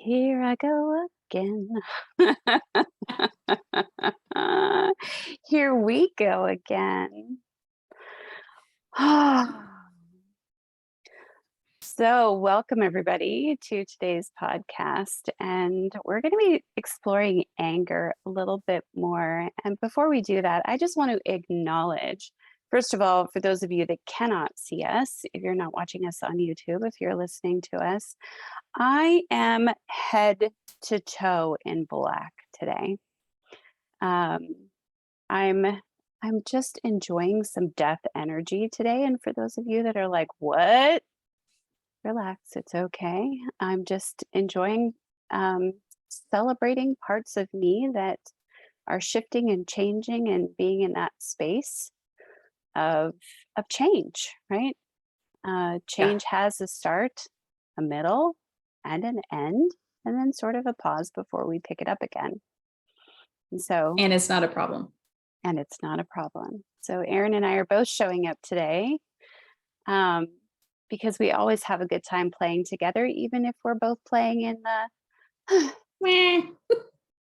Here I go again. Here we go again. So, welcome everybody to today's podcast. And we're going to be exploring anger a little bit more. And before we do that, I just want to acknowledge, first of all, for those of you that cannot see us, if you're not watching us on YouTube, if you're listening to us, I am head to toe in black today. Um, I'm I'm just enjoying some death energy today. And for those of you that are like, what? Relax, it's okay. I'm just enjoying um, celebrating parts of me that are shifting and changing and being in that space of change, right? Yeah. Change has a start, a middle, and an end, and then sort of a pause before we pick it up again. And so, And it's not a problem. and it's not a problem. So, Erin and I are both showing up today um, because we always have a good time playing together, even if we're both playing in the, Wah,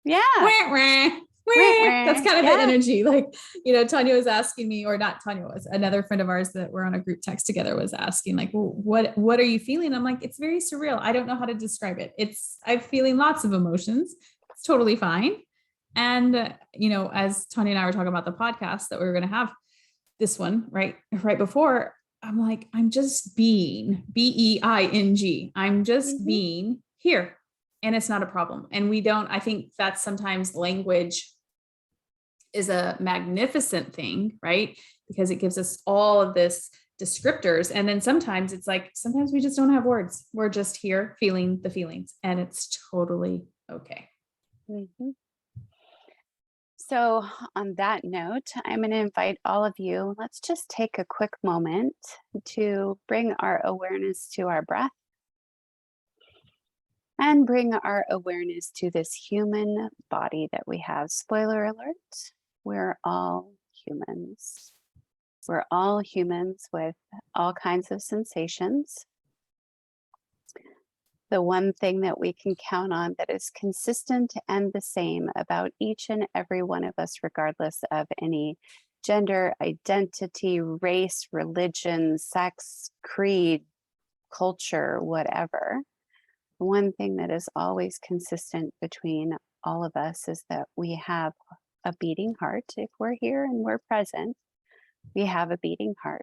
yeah, wah, wah, wah, wah. That's wah, kind of the yeah. energy. Like, Tanya was asking me, or not Tanya, was another friend of ours that we're on a group text together, was asking, like, well, what are you feeling? I'm like, it's very surreal. I don't know how to describe it. I'm feeling lots of emotions. It's totally fine. And, as Tanya and I were talking about the podcast that we were going to have, this one right before, I'm like, I'm just being, being. I'm just Hmm. being here, and it's not a problem. And I think that sometimes language is a magnificent thing, right? Because it gives us all of this descriptors. And then sometimes it's like, sometimes we just don't have words. We're just here feeling the feelings, and it's totally okay. Hmm. So, on that note, I'm going to invite all of you, let's just take a quick moment to bring our awareness to our breath and bring our awareness to this human body that we have. Spoiler alert, we're all humans. We're all humans with all kinds of sensations. The one thing that we can count on that is consistent and the same about each and every one of us, regardless of any gender, identity, race, religion, sex, creed, culture, whatever. The one thing that is always consistent between all of us is that we have a beating heart. If we're here and we're present, we have a beating heart.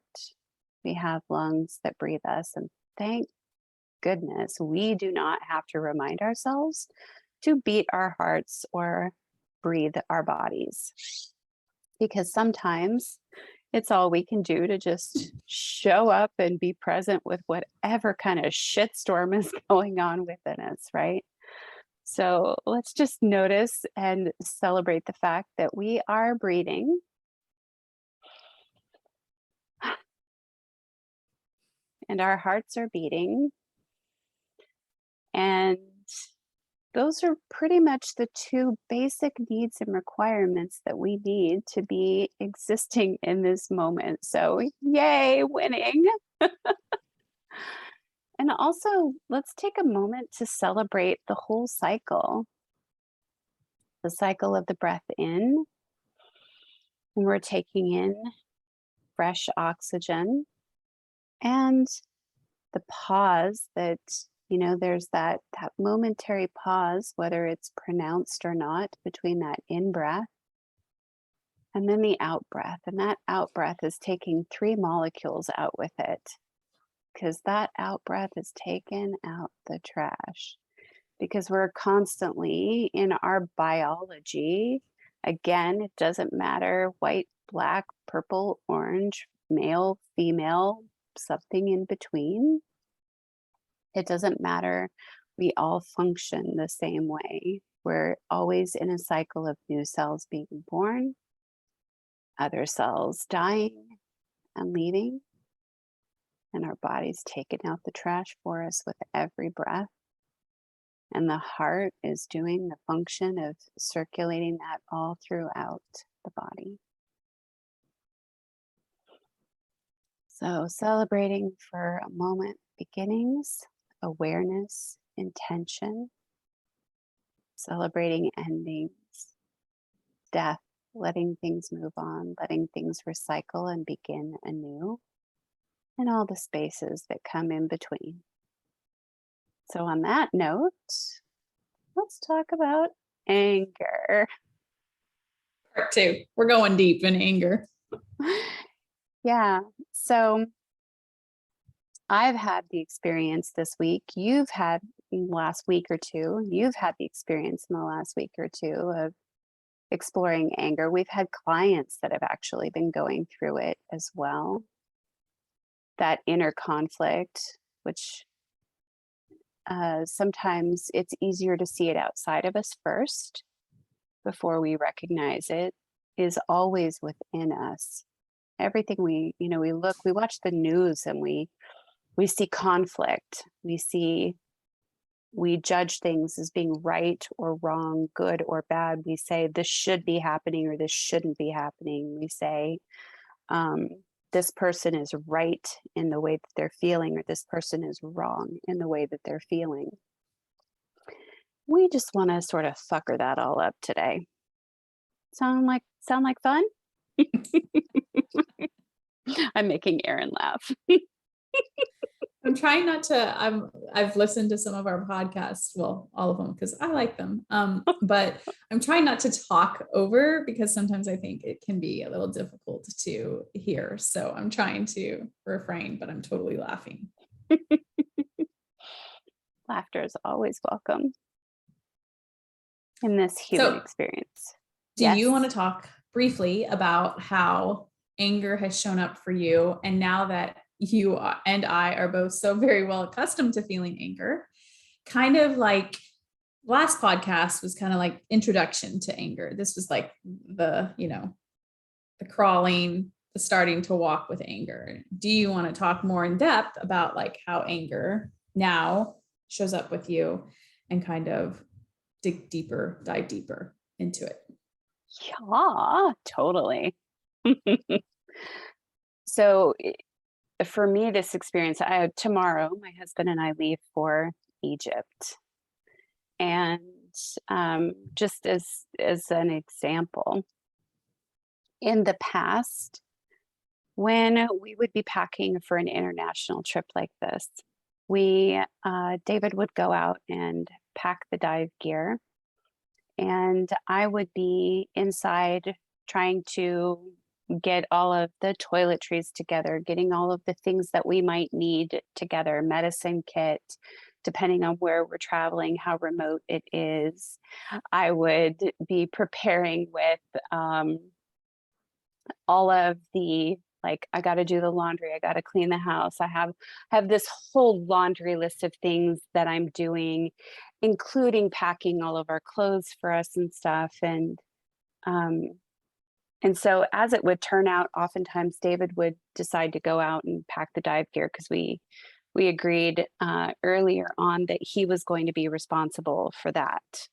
We have lungs that breathe us. And thank goodness, we do not have to remind ourselves to beat our hearts or breathe our bodies. Because sometimes it's all we can do to just show up and be present with whatever kind of shitstorm is going on within us, right? So let's just notice and celebrate the fact that we are breathing. And our hearts are beating. And those are pretty much the two basic needs and requirements that we need to be existing in this moment. So, yay, winning. And also, let's take a moment to celebrate the whole cycle, the cycle of the breath in, when we're taking in fresh oxygen, and the pause that, there's that momentary pause, whether it's pronounced or not, between that in breath and then the out breath. And that out breath is taking 3 molecules out with it, because that out breath is taking out the trash. Because we're constantly in our biology, again, it doesn't matter white, black, purple, orange, male, female, something in between. It doesn't matter. We all function the same way. We're always in a cycle of new cells being born, other cells dying and leaving, and our body's taking out the trash for us with every breath. And the heart is doing the function of circulating that all throughout the body. So, celebrating for a moment beginnings, awareness, intention, celebrating endings, death, letting things move on, letting things recycle and begin anew, and all the spaces that come in between. So, on that note, let's talk about anger. Part two. We're going deep in anger. Yeah. So, I've had the experience this week. You've had last week or two. You've had the experience in the last week or two of exploring anger. We've had clients that have actually been going through it as well. That inner conflict, which sometimes it's easier to see it outside of us first before we recognize it, is always within us. Everything we look, we watch the news and we see conflict. We judge things as being right or wrong, good or bad. We say this should be happening or this shouldn't be happening. We say this person is right in the way that they're feeling, or this person is wrong in the way that they're feeling. We just want to sort of fucker that all up today. Sound like fun? I'm making Erin laugh. I'm trying not to, I've listened to some of our podcasts, well, all of them, because I like them. But I'm trying not to talk over, because sometimes I think it can be a little difficult to hear. So I'm trying to refrain, but I'm totally laughing. Laughter is always welcome in this human experience. Do you want to talk briefly about how anger has shown up for you? And now that you and I are both so very well accustomed to feeling anger, kind of like last podcast was kind of like introduction to anger. This was like the crawling, the starting to walk with anger. Do you want to talk more in depth about like how anger now shows up with you and kind of dive deeper into it? Yeah, totally. So for me, this experience, tomorrow, my husband and I leave for Egypt. And just as an example, in the past, when we would be packing for an international trip like this, David would go out and pack the dive gear, and I would be inside trying to get all of the toiletries together, getting all of the things that we might need together, medicine kit, depending on where we're traveling, how remote it is. I would be preparing with all of the, like, I got to do the laundry, I got to clean the house. I have this whole laundry list of things that I'm doing, including packing all of our clothes for us and stuff. And so as it would turn out, oftentimes David would decide to go out and pack the dive gear, because we agreed earlier on that he was going to be responsible for that.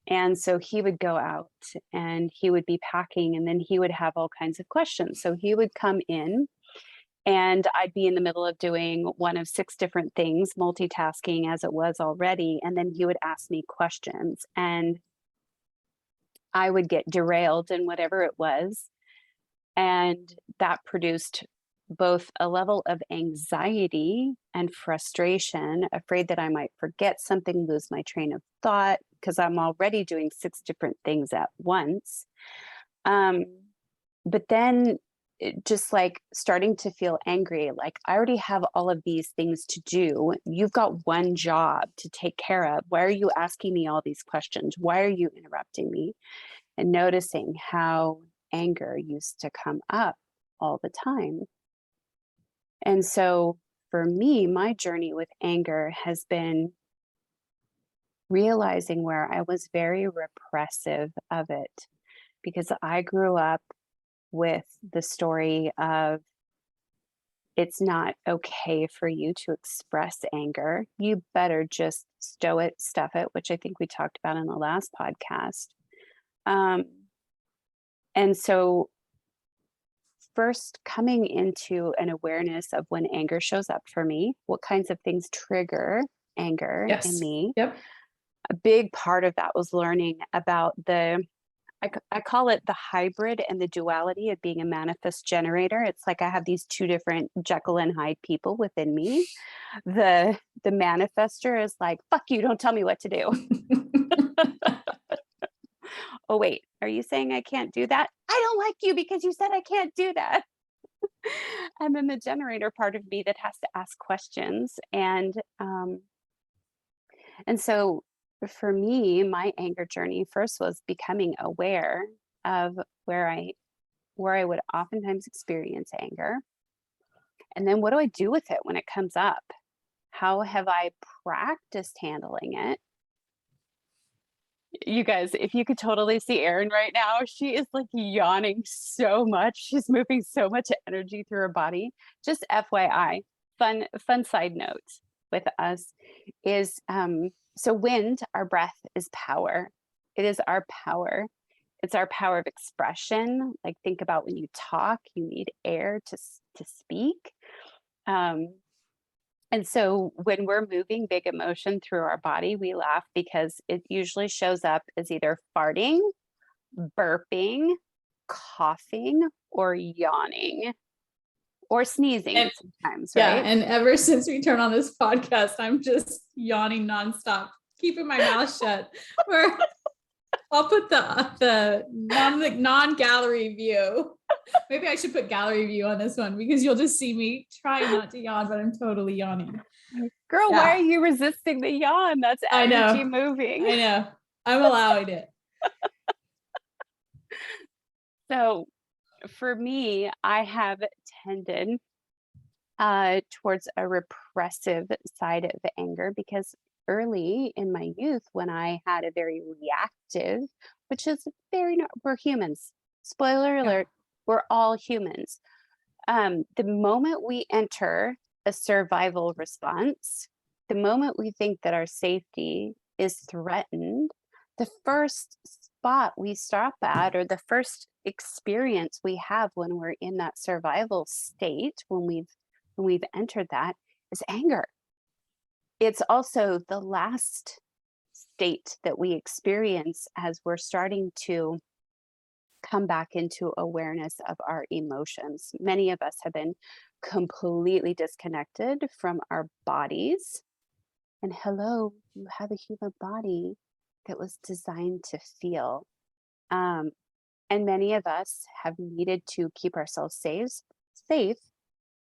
And so he would go out and he would be packing, and then he would have all kinds of questions. So he would come in and I'd be in the middle of doing one of 6 different things, multitasking as it was already. And then he would ask me questions, and I would get derailed in whatever it was. And that produced both a level of anxiety and frustration, afraid that I might forget something, lose my train of thought, because I'm already doing 6 different things at once. But then just like starting to feel angry, like I already have all of these things to do. You've got one job to take care of. Why are you asking me all these questions? Why are you interrupting me? And noticing how anger used to come up all the time. And so for me, my journey with anger has been realizing where I was very repressive of it, because I grew up with the story of it's not okay for you to express anger. You better just stow it, stuff it, which I think we talked about in the last podcast. And so first coming into an awareness of when anger shows up for me, what kinds of things trigger anger in Yes. me. Yep. a big part of that was learning about I call it the hybrid and the duality of being a manifest generator. It's like I have these two different Jekyll and Hyde people within me. The manifester is like, fuck you, don't tell me what to do. Oh, wait, are you saying I can't do that? I don't like you because you said I can't do that. And then the generator part of me that has to ask questions. And so for me, my anger journey first was becoming aware of where I would oftentimes experience anger. And then what do I do with it when it comes up? How have I practiced handling it? You guys, if you could totally see Erin right now, she is like yawning so much. She's moving so much energy through her body. Just FYI, fun side note with us is so wind, our breath is power. It is our power. It's our power of expression. Like think about when you talk, you need air to speak. And so when we're moving big emotion through our body, we laugh because it usually shows up as either farting, burping, coughing, or yawning, or sneezing And sometimes, yeah, right? and ever since we turned on this podcast, I'm just yawning nonstop, keeping my mouth shut. Where I'll put the non-gallery view. Maybe I should put gallery view on this one because you'll just see me trying not to yawn, but I'm totally yawning. Girl, why are Yeah, you resisting the yawn? That's I energy know. moving. I know. I'm allowing it. So for me, I have tended towards a repressive side of anger because early in my youth, when I had a very reactive, which is we're humans. Spoiler Yeah. alert, we're all humans. The moment we enter a survival response, the moment we think that our safety is threatened, the first spot we stop at, or the first experience we have when we're in that survival state, when we've entered that, is anger. It's also the last state that we experience as we're starting to come back into awareness of our emotions. Many of us have been completely disconnected from our bodies. And hello, you have a human body that was designed to feel. Um, and many of us have needed to keep ourselves safe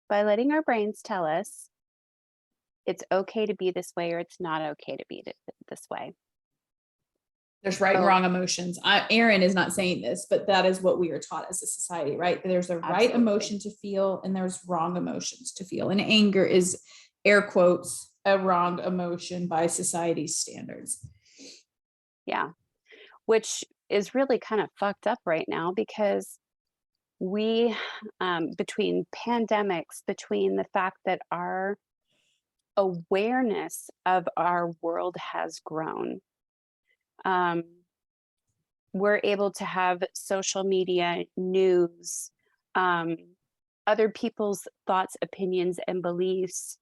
by letting our brains tell us it's okay to be this way or it's not okay to be this way. There's right and So, wrong emotions. Erin is not saying this, but that is what we are taught as a society, right? There's a right absolutely. emotion to feel and there's wrong emotions to feel. And anger is, air quotes, a wrong emotion by society's standards. Yeah. Which is really kind of fucked up right now because we, between pandemics, between the fact that our awareness of our world has grown, um, we're able to have social media, news, um, other people's thoughts, opinions, and beliefs.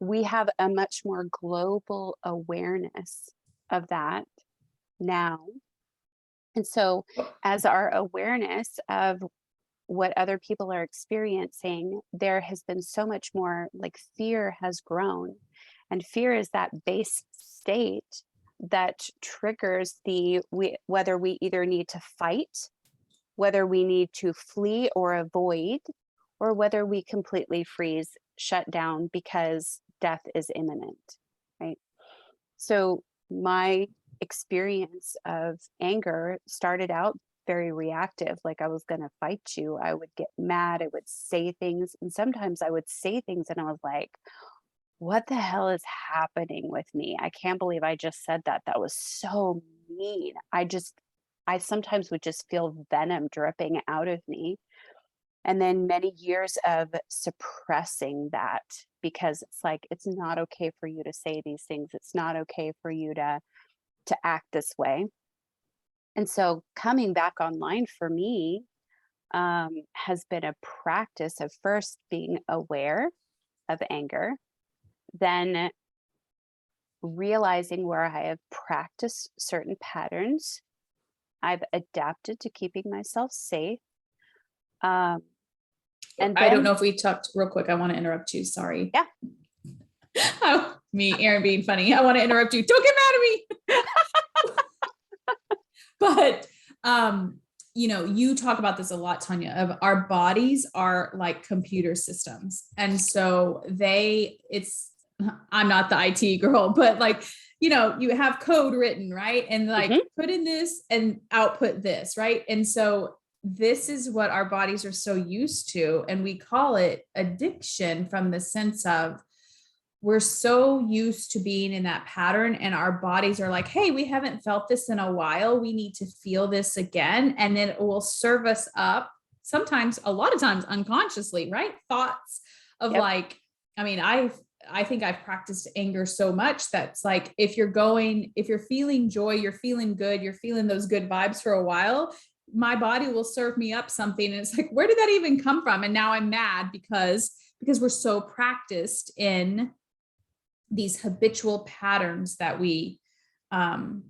We have a much more global awareness of that now. And so, as our awareness of what other people are experiencing, there has been so much more like fear has grown. And fear is that base state that triggers whether we either need to fight, whether we need to flee or avoid, or whether we completely freeze, shut down because death is imminent, right? So my experience of anger started out very reactive, like I was going to fight you. I would get mad, I would say things, and sometimes I would say things and I was like, what the hell is happening with me? I can't believe I just said that. That was so mean. I sometimes would just feel venom dripping out of me. And then many years of suppressing that because it's like, it's not okay for you to say these things. It's not okay for you to act this way. And so coming back online for me has been a practice of first being aware of anger, then realizing where I have practiced certain patterns. I've adapted to keeping myself safe. Um, and I don't then, know if we talked real quick. I want to interrupt you. Sorry. yeah, Oh, me, Erin being funny. I want to interrupt you. Don't get mad at me. But you talk about this a lot, Tanya, of our bodies are like computer systems. And so I'm not the IT girl, but like, you have code written, right? And like mhm, put in this and output this, right? And so this is what our bodies are so used to. And we call it addiction from the sense of we're so used to being in that pattern, and our bodies are like, hey, we haven't felt this in a while. We need to feel this again. And then it will serve us up sometimes, a lot of times unconsciously, right? Thoughts of yep, like, I mean, I think I've practiced anger so much that's like, if you're feeling joy, you're feeling good, you're feeling those good vibes for a while, my body will serve me up something. And it's like, where did that even come from? And now I'm mad because we're so practiced in these habitual patterns that we are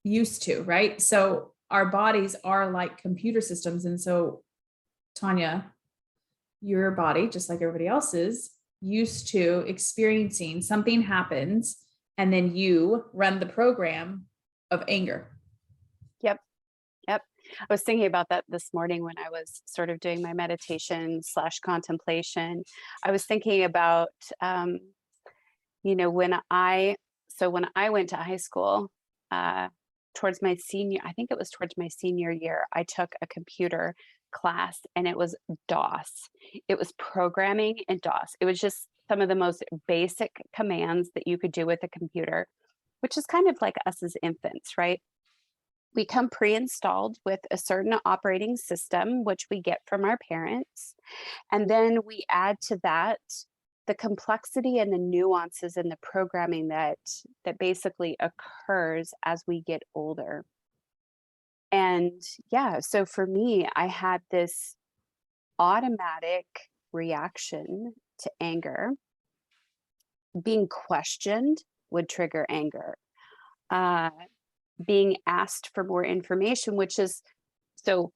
used to, right? So our bodies are like computer systems. And so, Tanya, your body, just like everybody else's, used to experiencing something happens, and then you run the program of anger. yep, yep. I was thinking about that this morning when I was sort of doing my meditation slash contemplation. I was thinking about, when I went to high school, uh, I think it was towards my senior year, I took a computer class and it was DOS. It was programming in DOS. It was just some of the most basic commands that you could do with a computer, which is kind of like us as infants, right? We come pre-installed with a certain operating system, which we get from our parents. And then we add to that the complexity and the nuances in the programming that basically occurs as we get older. And yeah, so for me, I had this automatic reaction to anger. Being questioned would trigger anger. Uh, Being asked for more information, which is so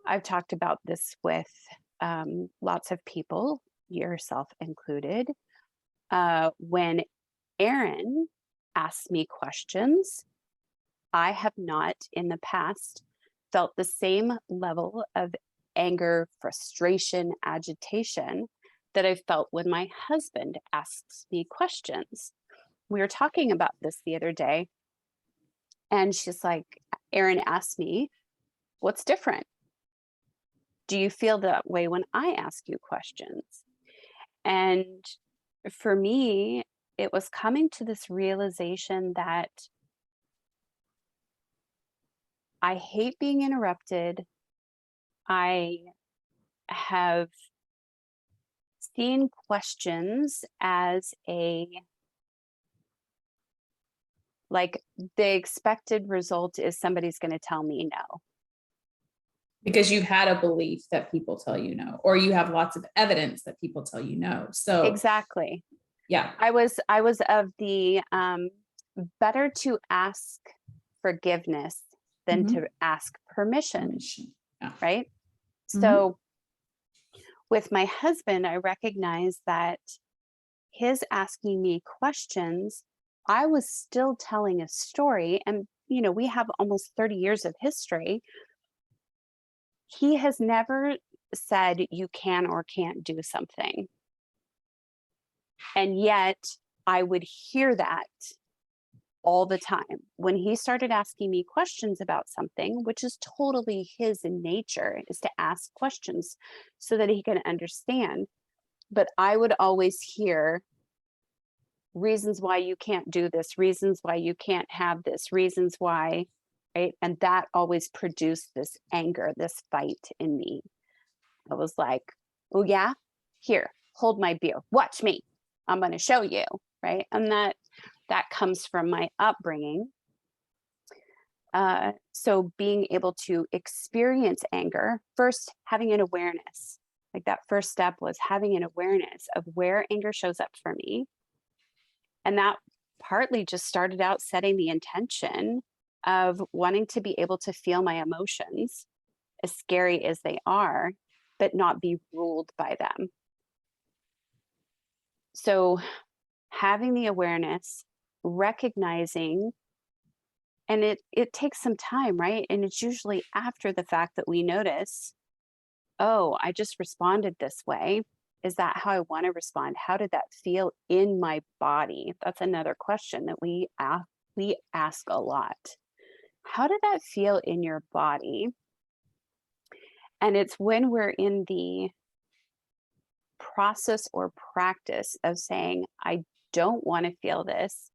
I've talked about this with lots of people, yourself included. When Erin asks me questions, I have not in the past felt the same level of anger, frustration, agitation that I felt when my husband asks me questions. We were talking about this the other day, and she's like, Erin asked me, what's different? Do you feel that way when I ask you questions? And for me, it was coming to this realization that I hate being interrupted. I have seen questions as like the expected result is somebody's going to tell me no. Because you've had a belief that people tell you no, or you have lots of evidence that people tell you no. So Exactly. yeah. I was of the better to ask forgiveness than Mm-hmm. to ask permission, Permission. Yeah. right? Mm-hmm. So with my husband, I recognize that his asking me questions, I was still telling a story. And, we have almost 30 years of history. He has never said you can or can't do something. And yet I would hear that all the time. When he started asking me questions about something, which is totally his nature, is to ask questions so that he can understand. But I would always hear reasons why you can't do this, reasons why you can't have this, reasons why, right? And that always produced this anger, this fight in me. I was like, oh, yeah, here, hold my beer, watch me. I'm going to show you, right? And that comes from my upbringing. So being able to experience anger, first having an awareness, like that first step was having an awareness of where anger shows up for me. And that partly just started out setting the intention of wanting to be able to feel my emotions, as scary as they are, but not be ruled by them. So having the awareness, recognizing, and it takes some time, right? And it's usually after the fact that we notice, oh, I just responded this way. Is that how I want to respond? How did that feel in my body? That's another question that we ask a lot. How did that feel in your body? And it's when we're in the process or practice of saying, I don't want to feel this,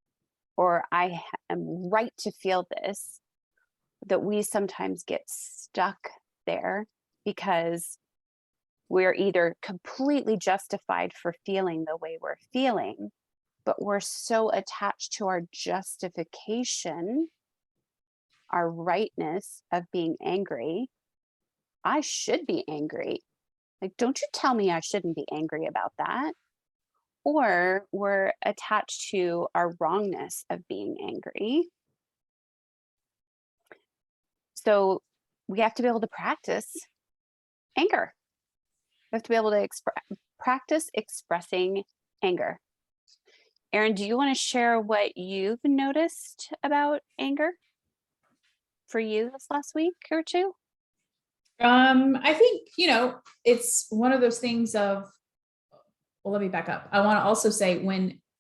or am right to feel this, that we sometimes get stuck there because we're either completely justified for feeling the way we're feeling, but we're so attached to our justification, our rightness of being angry. I should be angry. Like, don't you tell me I shouldn't be angry about that. Or we're attached to our wrongness of being angry. So we have to be able to practice anger. We have to be able to practice expressing anger. Erin, do you want to share what you've noticed about anger for you this last week or two? I think, it's one of those things of, well, let me back up. I want to also say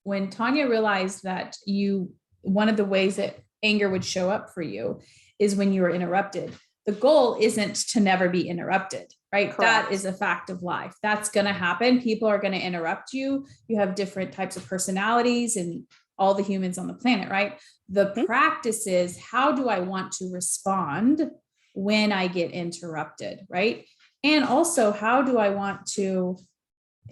when Tanya realized that one of the ways that anger would show up for you is when you were interrupted. The goal isn't to never be interrupted, right? Correct. That is a fact of life. That's going to happen. People are going to interrupt you. You have different types of personalities and all the humans on the planet, right? The practice is, how do I want to respond when I get interrupted, right? And also, how do I want to,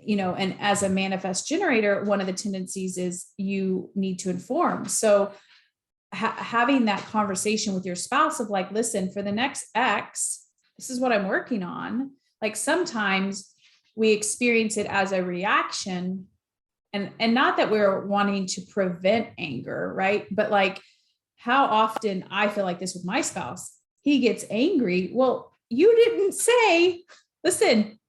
and as a manifest generator, one of the tendencies is you need to inform. So having that conversation with your spouse of like, listen, for the next X, this is what I'm working on. Like, sometimes we experience it as a reaction, and not that we're wanting to prevent anger, right? But like, how often I feel like this with my spouse, he gets angry. Well, you didn't say, listen,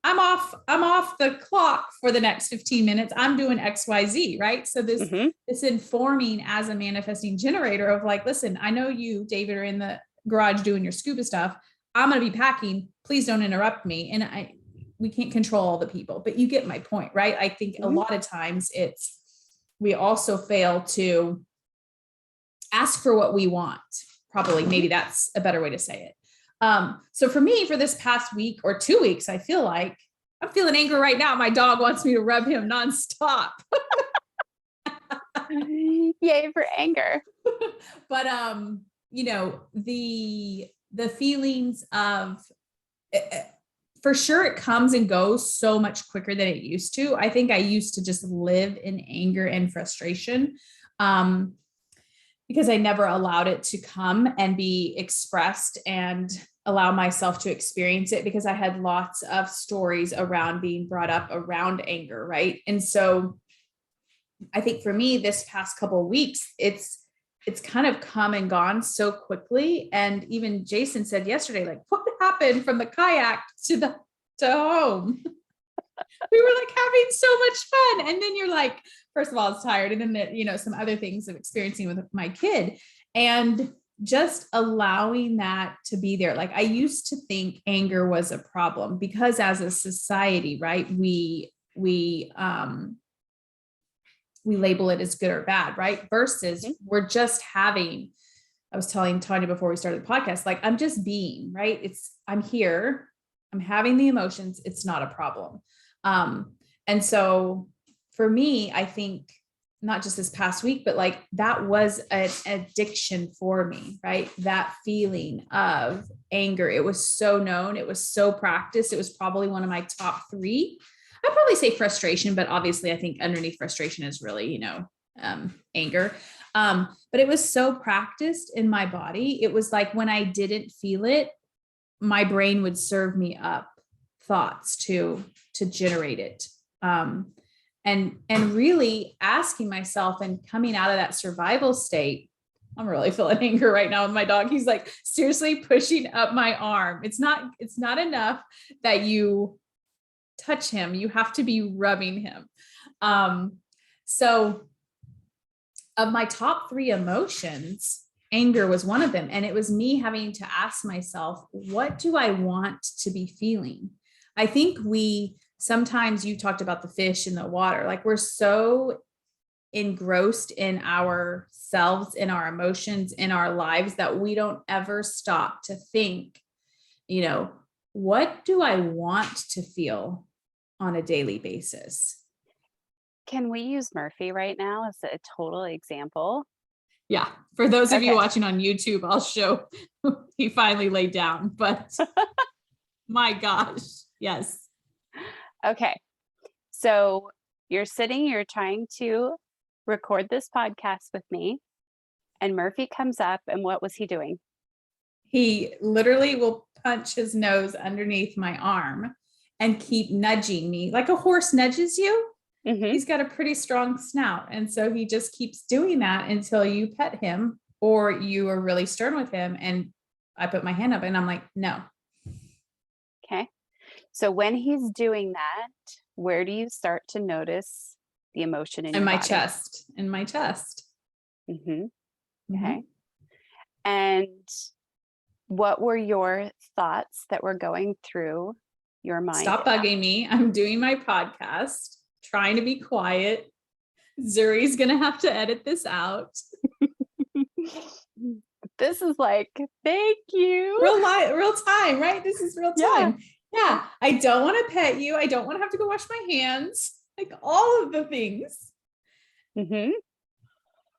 I'm off the clock for the next 15 minutes. I'm doing XYZ, right? So this informing as a manifesting generator of like, listen, I know you, David, are in the garage doing your scuba stuff. I'm going to be packing. Please don't interrupt me. And we can't control all the people, but you get my point, right? I think a lot of times we also fail to ask for what we want. Probably, maybe that's a better way to say it. So for me, for this past week or 2 weeks, I feel like I'm feeling anger right now. My dog wants me to rub him nonstop. Yay for anger. But, the feelings of, for sure, it comes and goes so much quicker than it used to. I think I used to just live in anger and frustration. Because I never allowed it to come and be expressed and allow myself to experience it, because I had lots of stories around being brought up around anger, right? And so I think for me, this past couple of weeks, it's kind of come and gone so quickly. And even Jason said yesterday, like, what happened from the kayak to home? We were like having so much fun. And then you're like, first of all, it's tired. And then, some other things of experiencing with my kid, and just allowing that to be there. Like, I used to think anger was a problem because as a society, right, we label it as good or bad, right? Versus we're just having, I was telling Tanya before we started the podcast, like, I'm just being, right? I'm here, I'm having the emotions. It's not a problem. And so for me, I think not just this past week, but like that was an addiction for me, right? That feeling of anger. It was so known. It was so practiced. It was probably one of my top three. I'd probably say frustration, but obviously I think underneath frustration is really, anger. But it was so practiced in my body. It was like when I didn't feel it, my brain would serve me up thoughts to generate it. and really asking myself and coming out of that survival state. I'm really feeling anger right now with my dog. He's like seriously pushing up my arm. It's not enough that you touch him. You have to be rubbing him. So of my top 3 emotions, anger was one of them. And it was me having to ask myself, what do I want to be feeling? I think sometimes you talked about the fish in the water, like we're so engrossed in ourselves, in our emotions, in our lives that we don't ever stop to think, what do I want to feel on a daily basis? Can we use Murphy right now as a total example? Yeah. For those of you Okay. watching on YouTube, I'll show he finally laid down, but my gosh. Yes. Okay. So you're trying to record this podcast with me, and Murphy comes up, and what was he doing? He literally will punch his nose underneath my arm and keep nudging me like a horse nudges you. Mm-hmm. He's got a pretty strong snout. And so he just keeps doing that until you pet him or you are really stern with him. And I put my hand up and I'm like, no. Okay. So when he's doing that, where do you start to notice the emotion in your my body? chest? In my chest. Mm-hmm. Okay. And what were your thoughts that were going through your mind? Stop bugging me. I'm doing my podcast, trying to be quiet. Zuri's going to have to edit this out. This is like, thank you. Real time, right? This is real time. Yeah. I don't want to pet you. I don't want to have to go wash my hands. Like all of the things. Mm-hmm.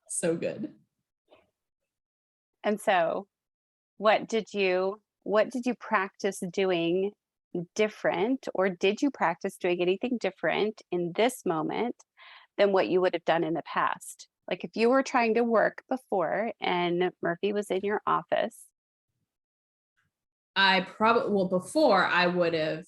So good. And so what did you practice doing different, or did you practice doing anything different in this moment than what you would have done in the past? Like if you were trying to work before and Murphy was in your office. Before I would have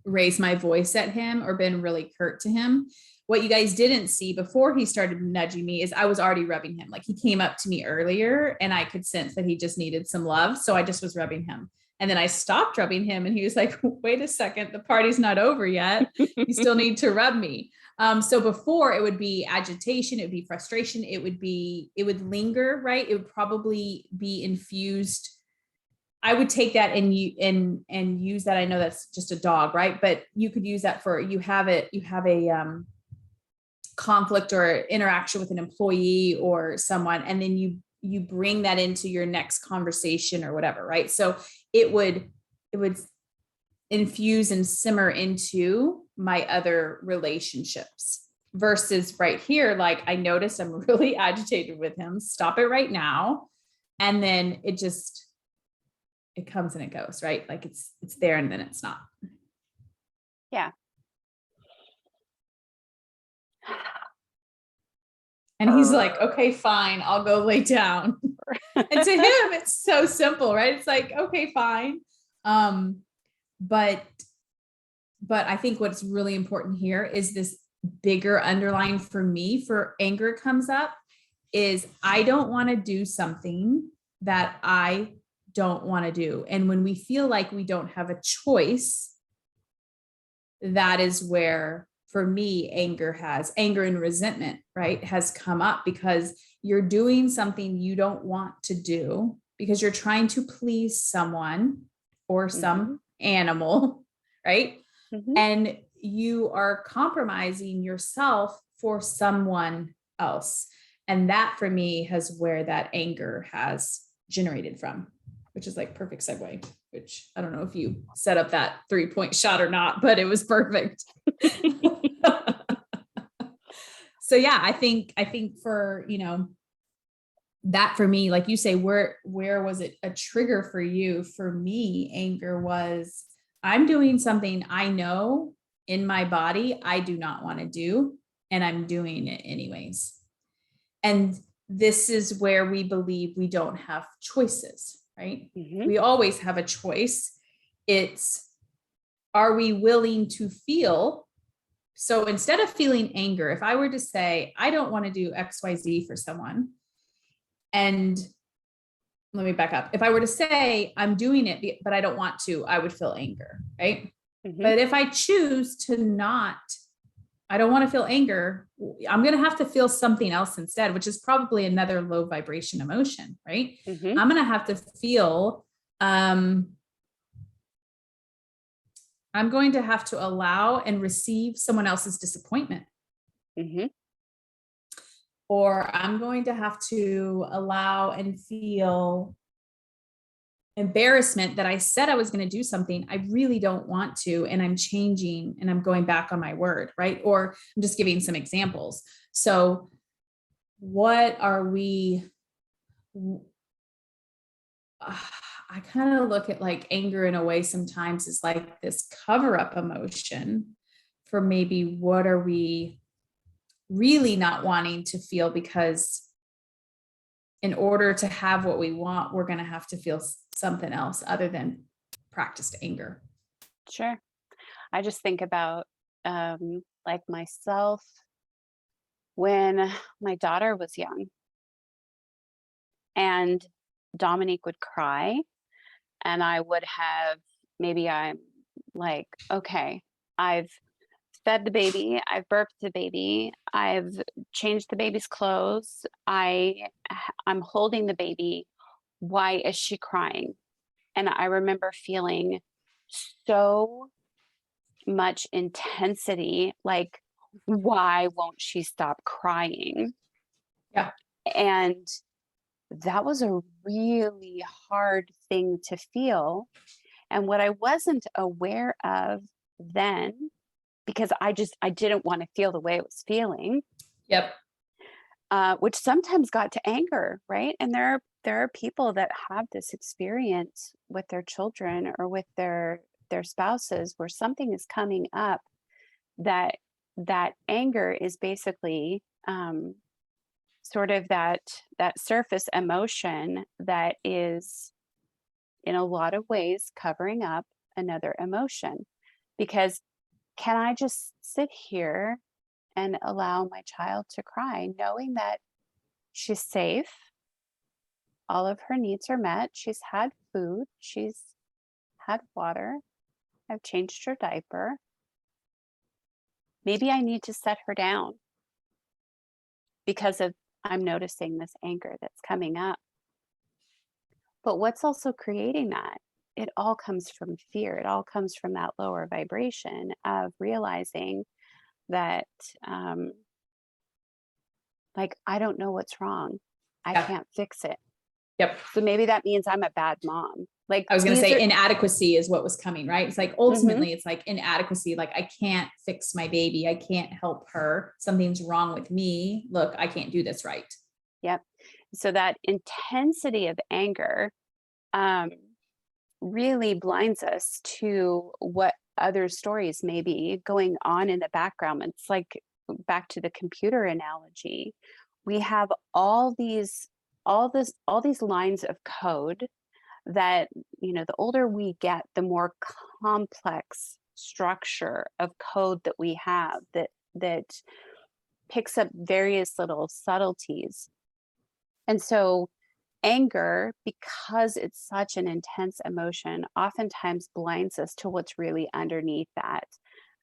raised my voice at him or been really curt to him. What you guys didn't see before he started nudging me is I was already rubbing him. Like he came up to me earlier and I could sense that he just needed some love. So I just was rubbing him. And then I stopped rubbing him and he was like, wait a second, the party's not over yet. You still need to rub me. So before it would be agitation, it would be frustration. It would linger, right? It would probably be infused. I would take that and use that. I know that's just a dog, right? But you could use that for, you have a conflict or interaction with an employee or someone, and then you bring that into your next conversation or whatever, right? So it would infuse and simmer into my other relationships versus right here. Like I noticed I'm really agitated with him. Stop it right now. And then it comes and it goes, right? Like it's there and then it's not. Yeah. And he's like, okay, fine, I'll go lay down. And to him, it's so simple, right? It's like, okay, fine. But I think what's really important here is this bigger underlying for me for anger comes up is I don't want to do something that I don't want to do. And when we feel like we don't have a choice, that is where, for me, anger and resentment, right, has come up because you're doing something you don't want to do because you're trying to please someone or some animal, right? Mm-hmm. And you are compromising yourself for someone else. And that for me has where that anger has generated from, which is like perfect segue, which I don't know if you set up that 3-point shot or not, but it was perfect. So yeah, I think for, that for me, like you say, where was it a trigger for you? For me, anger was, I'm doing something I know in my body I do not want to do, and I'm doing it anyways. And this is where we believe we don't have choices, right? Mm-hmm. We always have a choice. It's, are we willing to feel So instead of feeling anger, if I were to say, I don't want to do XYZ for someone, and let me back up. If I were to say I'm doing it, but I don't want to, I would feel anger, right? Mm-hmm. But if I choose to not, I don't want to feel anger, I'm going to have to feel something else instead, which is probably another low vibration emotion, right? Mm-hmm. I'm going to have to feel, I'm going to have to allow and receive someone else's disappointment. Mm-hmm. Or I'm going to have to allow and feel embarrassment that I said I was going to do something I really don't want to, and I'm changing and I'm going back on my word, right? Or I'm just giving some examples. So what are we, I kind of look at like anger in a way sometimes is like this cover up emotion for maybe what are we really not wanting to feel, because in order to have what we want, we're going to have to feel something else other than practiced anger. Sure. I just think about like myself when my daughter was young and Dominique would cry, and I would have, maybe I'm like, okay, I've fed the baby, I've burped the baby, I've changed the baby's clothes, I'm holding the baby. Why is she crying? And I remember feeling so much intensity, like, why won't she stop crying? Yeah. And that was a really hard thing to feel. And what I wasn't aware of then, because I didn't want to feel the way I was feeling, Yep. which sometimes got to anger, right? And there are people that have this experience with their children or with their spouses where something is coming up that anger is basically sort of that surface emotion that is in a lot of ways covering up another emotion. Because can I just sit here and allow my child to cry, knowing that she's safe, all of her needs are met, she's had food, she's had water, I've changed her diaper. Maybe I need to set her down because of I'm noticing this anger that's coming up. But what's also creating that? It all comes from fear. It all comes from that lower vibration of realizing that, like, I don't know what's wrong. I Yeah. can't fix it. Yep. So maybe that means I'm a bad mom. Like, I was going to say are, inadequacy is what was coming, right? It's like ultimately it's like inadequacy. Like I can't fix my baby. I can't help her. Something's wrong with me. Look, I can't do this right. Yep. So that intensity of anger really blinds us to what other stories may be going on in the background. It's like back to the computer analogy. We have all these lines of code that, the older we get, the more complex structure of code that we have that picks up various little subtleties. And so anger, because it's such an intense emotion, oftentimes blinds us to what's really underneath that.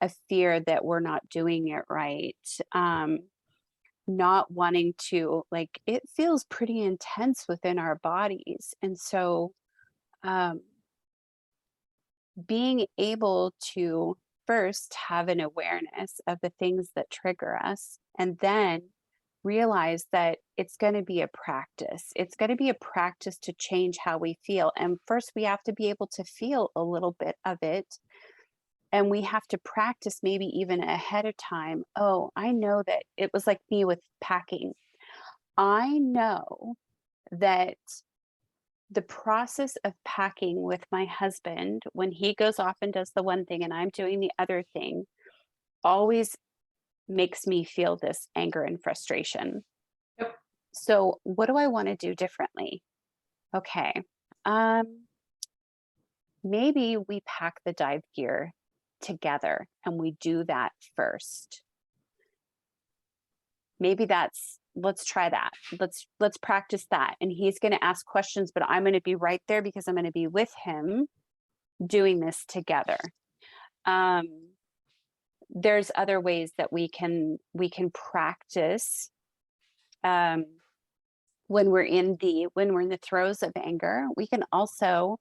A fear that we're not doing it right, not wanting to, like, it feels pretty intense within our bodies. And so being able to first have an awareness of the things that trigger us, and then realize that it's going to be a practice. It's going to be a practice to change how we feel. And first, we have to be able to feel a little bit of it. And we have to practice maybe even ahead of time. Oh, I know that it was like me with packing. I know that the process of packing with my husband, when he goes off and does the one thing and I'm doing the other thing, always makes me feel this anger and frustration. Yep. So what do I want to do differently? Okay. Um, maybe we pack the dive gear together and we do that first. Maybe let's try that. Let's practice that. And he's going to ask questions, but I'm going to be right there because I'm going to be with him doing this together. There's other ways that we can practice when we're in the throes of anger. We can also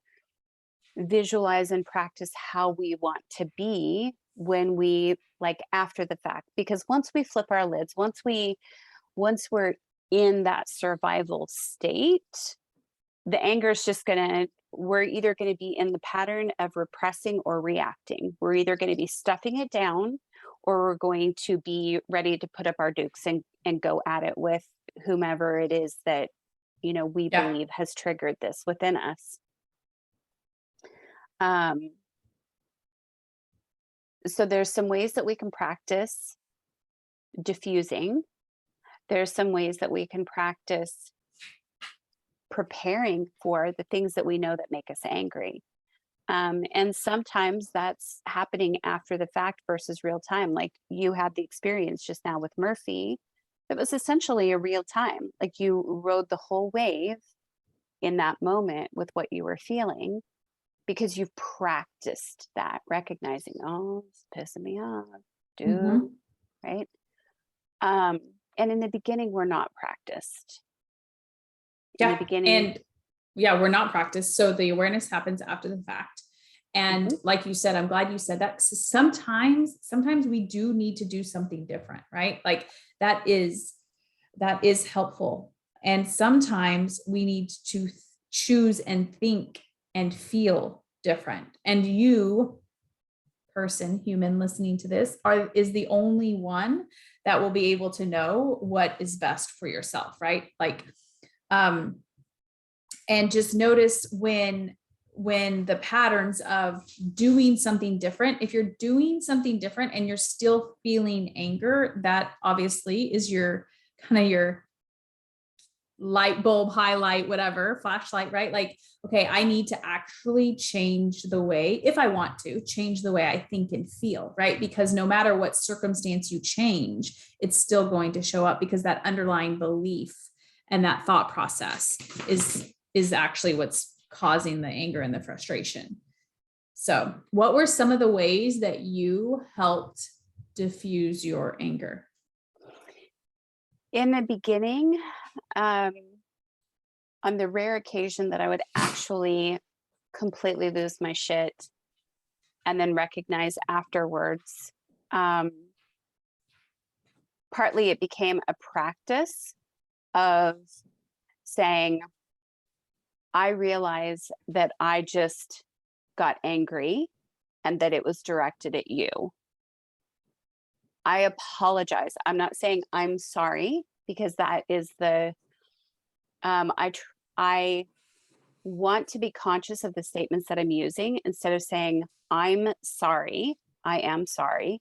visualize and practice how we want to be when we, like, after the fact, because once we flip our lids, once we're in that survival state, the anger is just we're either going to be in the pattern of repressing or reacting. We're either going to be stuffing it down, or we're going to be ready to put up our dukes and go at it with whomever it is that, we believe has triggered this within us. So there's some ways that we can practice diffusing. There's some ways that we can practice preparing for the things that we know that make us angry. And sometimes that's happening after the fact versus real time. Like you had the experience just now with Murphy. It was essentially a real time. Like you rode the whole wave in that moment with what you were feeling, because you've practiced that, recognizing, oh, it's pissing me off, dude, right? And in the beginning, we're not practiced. In the beginning, we're not practiced. So the awareness happens after the fact. And like you said, I'm glad you said that. Sometimes we do need to do something different, right? Like that is helpful. And sometimes we need to choose and think and feel different. And you, human listening to this, is the only one that will be able to know what is best for yourself, right? Like, and just notice when the patterns of doing something different, if you're doing something different and you're still feeling anger, that obviously is your light bulb, highlight, whatever, flashlight, right? Like, okay, I need to actually change the way, if I want to change the way I think and feel, right? Because no matter what circumstance you change, it's still going to show up, because that underlying belief and that thought process is actually what's causing the anger and the frustration. So what were some of the ways that you helped diffuse your anger? In the beginning, on the rare occasion that I would actually completely lose my shit and then recognize afterwards, partly it became a practice of saying, I realize that I just got angry and that it was directed at you. I apologize. I'm not saying I'm sorry, because that is I want to be conscious of the statements that I'm using. Instead of saying, I'm sorry, I am sorry,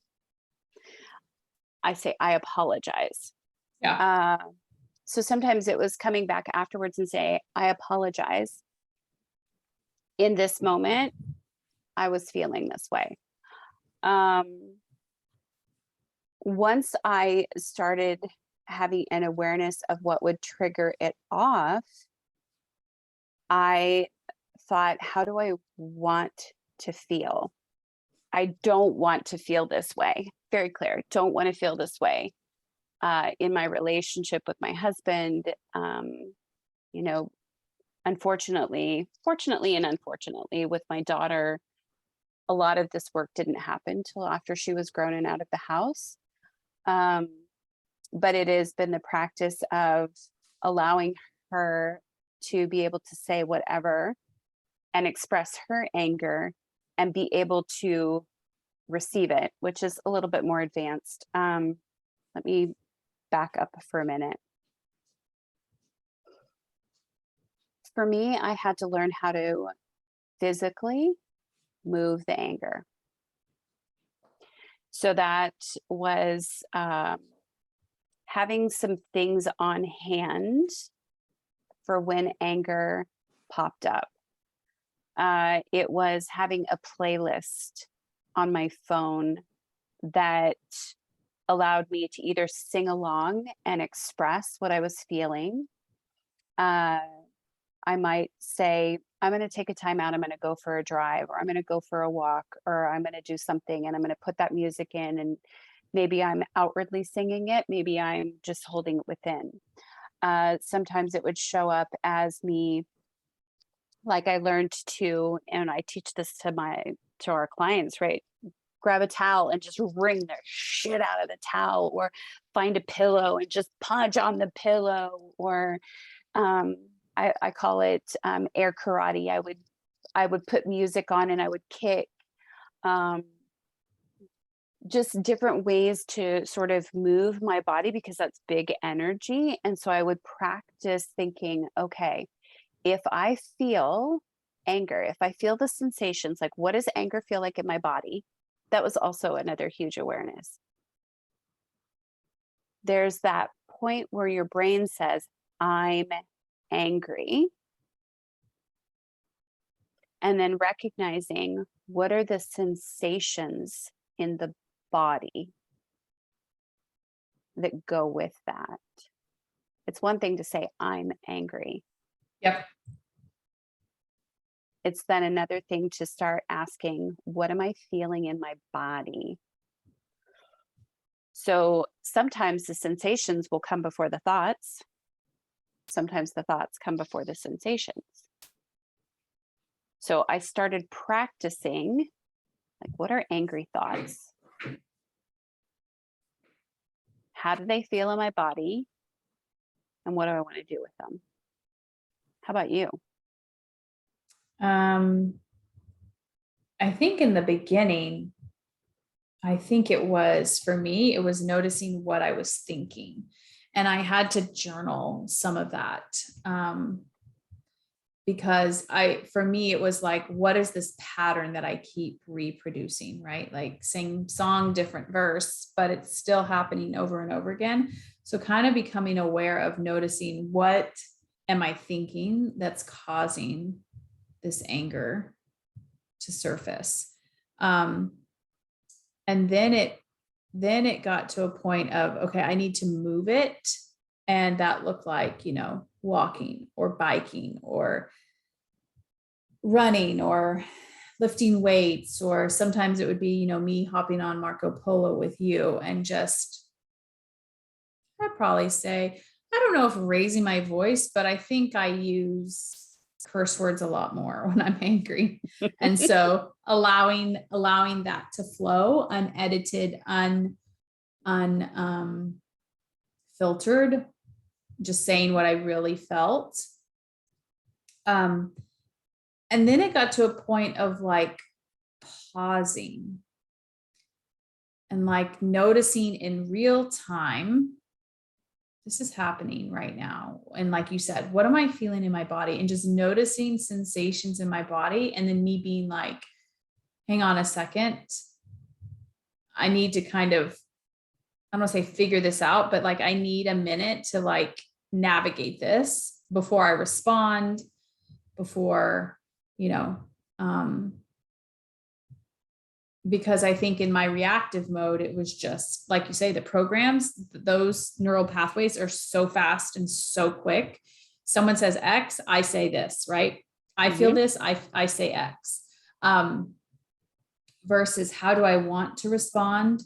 I say, I apologize. Yeah. So sometimes it was coming back afterwards and say, I apologize. In this moment, I was feeling this way. Once I started having an awareness of what would trigger it off, I thought, how do I want to feel? I don't want to feel this way. Very clear. Don't want to feel this way. In my relationship with my husband, fortunately and unfortunately with my daughter, a lot of this work didn't happen till after she was grown and out of the house. But it has been the practice of allowing her to be able to say whatever and express her anger and be able to receive it, which is a little bit more advanced. Let me back up for a minute. For me, I had to learn how to physically move the anger. So that was having some things on hand for when anger popped up. It was having a playlist on my phone that allowed me to either sing along and express what I was feeling. I might say, I'm going to take a time out. I'm going to go for a drive, or I'm going to go for a walk, or I'm going to do something, and I'm going to put that music in. And maybe I'm outwardly singing it. Maybe I'm just holding it within. Sometimes it would show up as me, like I learned to, and I teach this to our clients, right? Grab a towel and just wring the shit out of the towel, or find a pillow and just punch on the pillow, or um, I call it air karate. I would put music on and I would kick. Um, just different ways to sort of move my body, because that's big energy. And so I would practice thinking, okay, if I feel anger, if I feel the sensations, like what does anger feel like in my body? That was also another huge awareness. There's that point where your brain says, I'm angry. And then recognizing, what are the sensations in the body that go with that? It's one thing to say, I'm angry. Yep. It's then another thing to start asking, what am I feeling in my body? So sometimes the sensations will come before the thoughts. Sometimes the thoughts come before the sensations. So I started practicing, like, what are angry thoughts? How do they feel in my body? And what do I want to do with them? How about you? I think in the beginning, I think it was, for me, it was noticing what I was thinking. And I had to journal some of that. Because for me, it was like, what is this pattern that I keep reproducing, right? Like same song, different verse, but it's still happening over and over again. So kind of becoming aware of noticing, what am I thinking that's causing this anger to surface? And then it got to a point of, okay, I need to move it. And that looked like, walking or biking or running or lifting weights, or sometimes it would be, me hopping on Marco Polo with you, and just, I'd probably say, I don't know if raising my voice, but I think I use curse words a lot more when I'm angry. And so allowing that to flow unedited, filtered, just saying what I really felt. And then it got to a point of like pausing and like noticing in real time, this is happening right now. And like you said, what am I feeling in my body? And just noticing sensations in my body. And then me being like, hang on a second. I need to kind of, I don't want to say figure this out, but like, I need a minute to like navigate this before I respond, before, because I think in my reactive mode, it was just like you say, the programs, those neural pathways are so fast and so quick. Someone says X, I say this, right? I feel this, I say X. Versus how do I want to respond?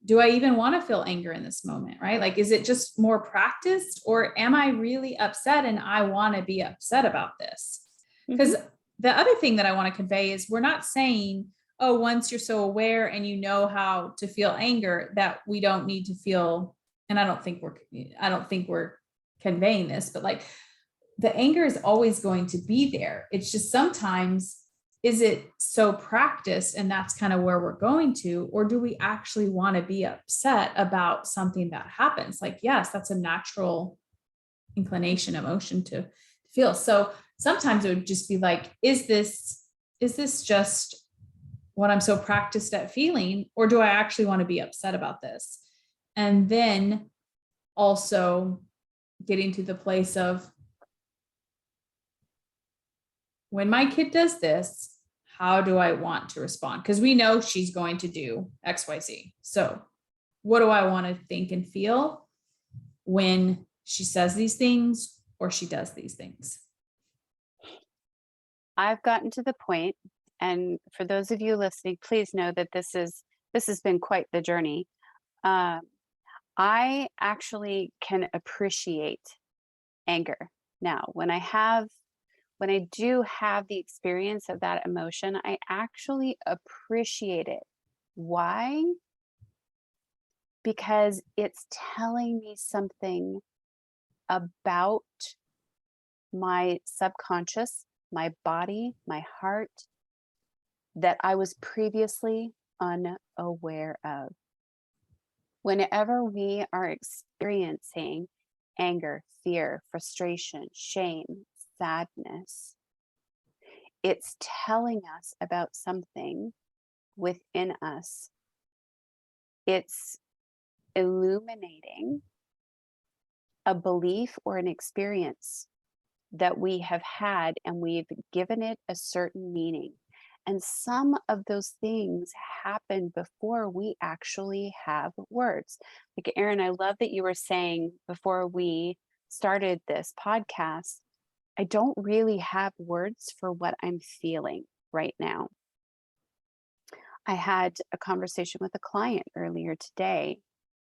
Do I even want to feel anger in this moment, right? Like, is it just more practiced, or am I really upset and I want to be upset about this? Because the other thing that I want to convey is, we're not saying, oh, once you're so aware and you know how to feel anger, that we don't need to feel, and I don't think we're conveying this, but like, the anger is always going to be there. It's just sometimes, is it so practiced, and that's kind of where we're going to, or do we actually want to be upset about something that happens? Like, yes, that's a natural inclination, emotion to feel. So sometimes it would just be like, is this just what I'm so practiced at feeling, or do I actually want to be upset about this? And then also getting to the place of, when my kid does this, how do I want to respond? Because we know she's going to do XYZ. So what do I want to think and feel when she says these things or she does these things? I've gotten to the point, and for those of you listening, please know that this has been quite the journey. Um, I actually can appreciate anger now. When I do have the experience of that emotion, I actually appreciate it. Why? Because it's telling me something about my subconscious, my body, my heart that I was previously unaware of. Whenever we are experiencing anger, fear, frustration, shame, sadness, it's telling us about something within us. It's illuminating a belief or an experience that we have had, and we've given it a certain meaning. And some of those things happen before we actually have words. Like, Erin, I love that you were saying before we started this podcast, I don't really have words for what I'm feeling right now. I had a conversation with a client earlier today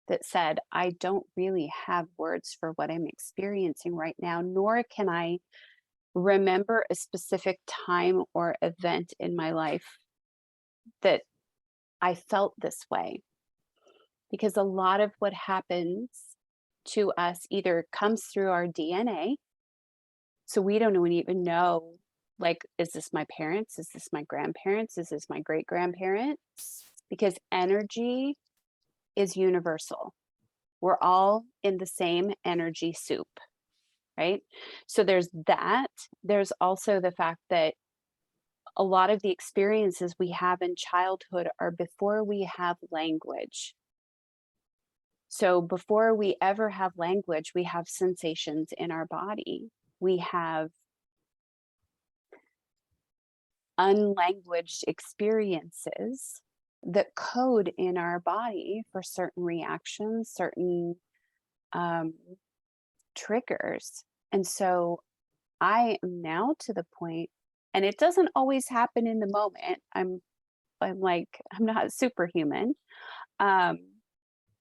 that said, I don't really have words for what I'm experiencing right now, nor can I remember a specific time or event in my life that I felt this way. Because a lot of what happens to us either comes through our DNA, so we don't even know, like, is this my parents? Is this my grandparents? Is this my great grandparents? Because energy is universal. We're all in the same energy soup, right? So there's that. There's also the fact that a lot of the experiences we have in childhood are before we have language. So before we ever have language, we have sensations in our body. We have unlanguaged experiences that code in our body for certain reactions, certain triggers. And so I am now to the point, and it doesn't always happen in the moment. I'm like, I'm not superhuman. Um,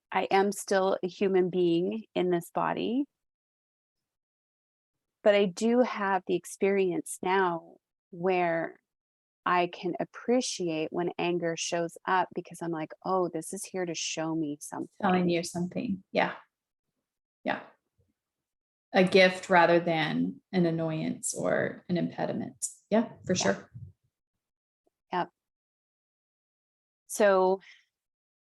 I am still a human being in this body, but I do have the experience now where I can appreciate when anger shows up, because I'm like, oh, this is here to show me Telling something. you something. Yeah. Yeah. A gift rather than an annoyance or an impediment. Yeah, for sure. Yep. So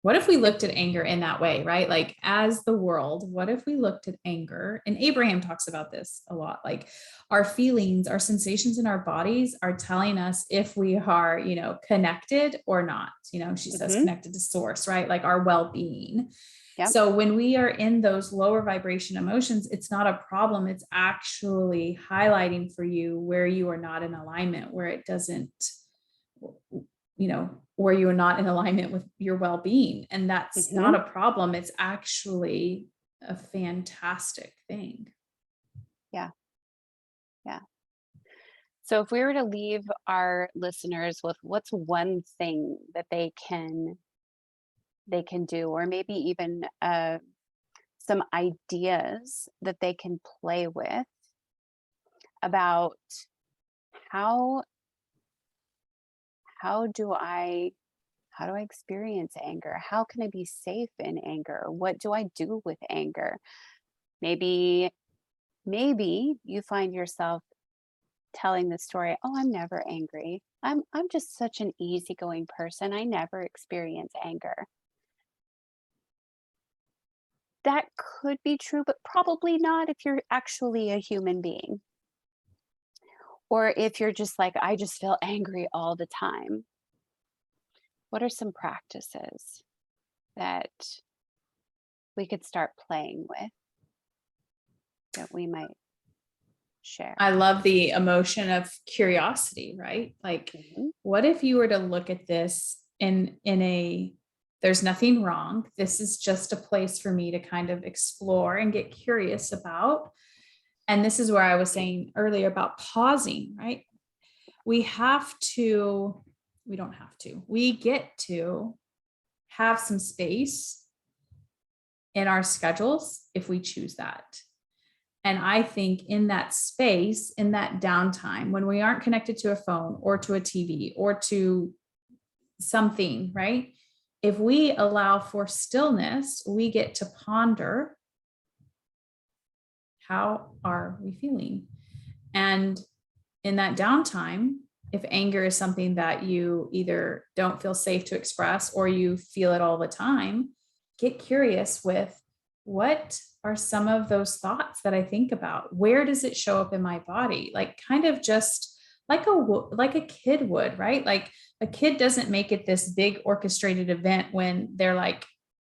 What if we looked at anger in that way, right? Like, as the world, what if we looked at anger? And Abraham talks about this a lot. Like, our feelings, our sensations in our bodies are telling us if we are, connected or not. She says connected to source, right? Like our well-being. yep. So when we are in those lower vibration emotions, it's not a problem. It's actually highlighting for you where you are not in alignment, where it doesn't, where you are not in alignment with your well-being. And that's not a problem. It's actually a fantastic thing. Yeah. Yeah. So if we were to leave our listeners with what's one thing that they can do, or maybe even some ideas that they can play with about how how do I how do I experience anger? How can I be safe in anger? What do I do with anger? Maybe you find yourself telling the story, oh, I'm never angry. I'm just such an easygoing person. I never experience anger. That could be true, but probably not if you're actually a human being. Or if you're just like, I just feel angry all the time. What are some practices that we could start playing with that we might share. I love the emotion of curiosity, right? Like, what if you were to look at this in a, there's nothing wrong. This is just a place for me to kind of explore and get curious about. And this is where I was saying earlier about pausing, right? We get to have some space in our schedules if we choose that. And I think in that space, in that downtime, when we aren't connected to a phone or to a TV or to something, right? If we allow for stillness, we get to ponder, how are we feeling? And in that downtime, if anger is something that you either don't feel safe to express or you feel it all the time, get curious with, what are some of those thoughts that I think about? Where does it show up in my body? Like, kind of just like a kid would, right? Like, a kid doesn't make it this big orchestrated event when they're like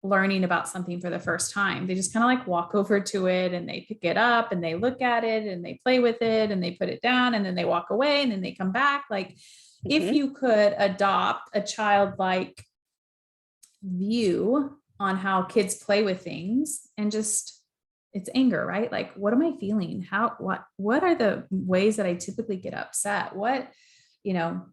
learning about something for the first time. They just kind of like walk over to it and they pick it up and they look at it and they play with it and they put it down and then they walk away and then they come back. Like, if you could adopt a childlike view on how kids play with things, and just, it's anger, right? Like, what am I feeling? What are the ways that I typically get upset? What, you know,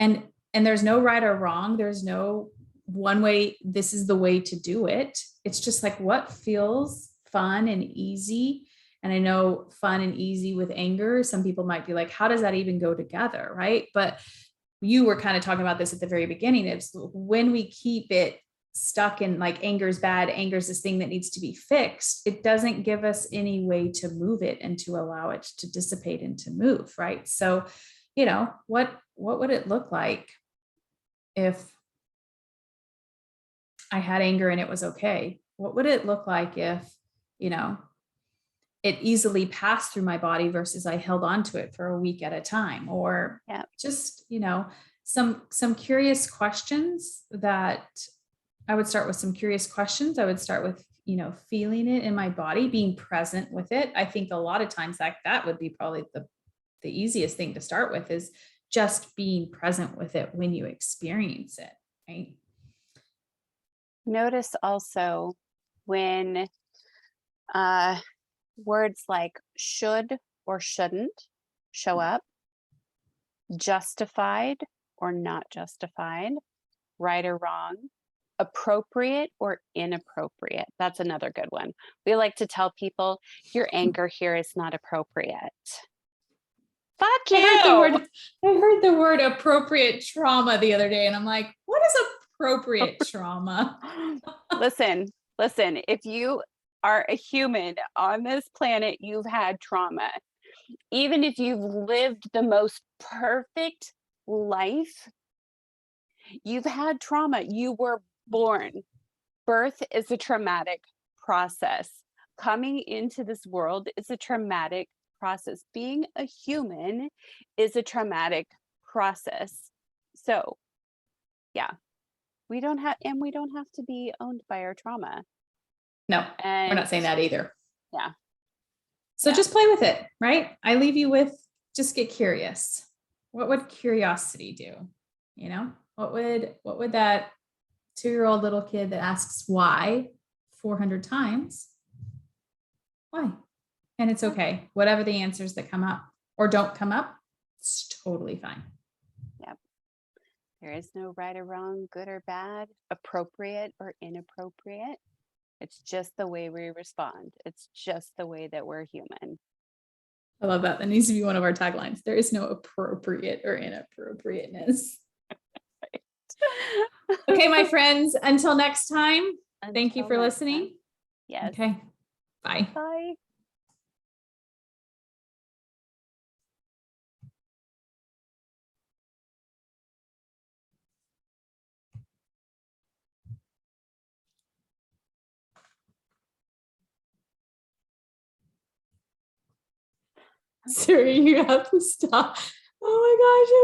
and there's no right or wrong. There's no one way, this is the way to do it. It's just like, what feels fun and easy. And I know fun and easy with anger, some people might be like, how does that even go together? Right. But you were kind of talking about this at the very beginning. It's when we keep it stuck in like, anger is bad, anger is this thing that needs to be fixed, it doesn't give us any way to move it and to allow it to dissipate and to move. Right. So, you know, what would it look like if I had anger and it was okay? What would it look like if, you know, it easily passed through my body versus I held on to it for a week at a time? Or just, you know, some curious questions that I would start with. Some curious questions. I would start with, you know, feeling it in my body, being present with it. I think a lot of times that would be probably the easiest thing to start with, is just being present with it when you experience it, right? Notice also when words like should or shouldn't show up, justified or not justified, right or wrong, appropriate or inappropriate. That's another good one. We like to tell people your anger here is not appropriate. Fuck you. I heard the word appropriate trauma the other day, and I'm like, what is appropriate trauma? Listen, if you are a human on this planet, you've had trauma. Even if you've lived the most perfect life, you've had trauma. You were born. Birth is a traumatic process. Coming into this world is a traumatic process. Being a human is a traumatic process. So, yeah, we don't have to be owned by our trauma. No, we're not saying that either. Yeah. So just play with it, right? I leave you with, just get curious. What would curiosity do? You know, what would that 2-year-old little kid that asks why 400 times, why? And it's okay. Whatever the answers that come up or don't come up, it's totally fine. Yep. There is no right or wrong, good or bad, appropriate or inappropriate. It's just the way we respond. It's just the way that we're human. I love that. That needs to be one of our taglines. There is no appropriate or inappropriateness. Okay, my friends, until next time, thank you for listening. Yes. Okay. Bye. Bye. Siri, you have to stop. Oh my gosh.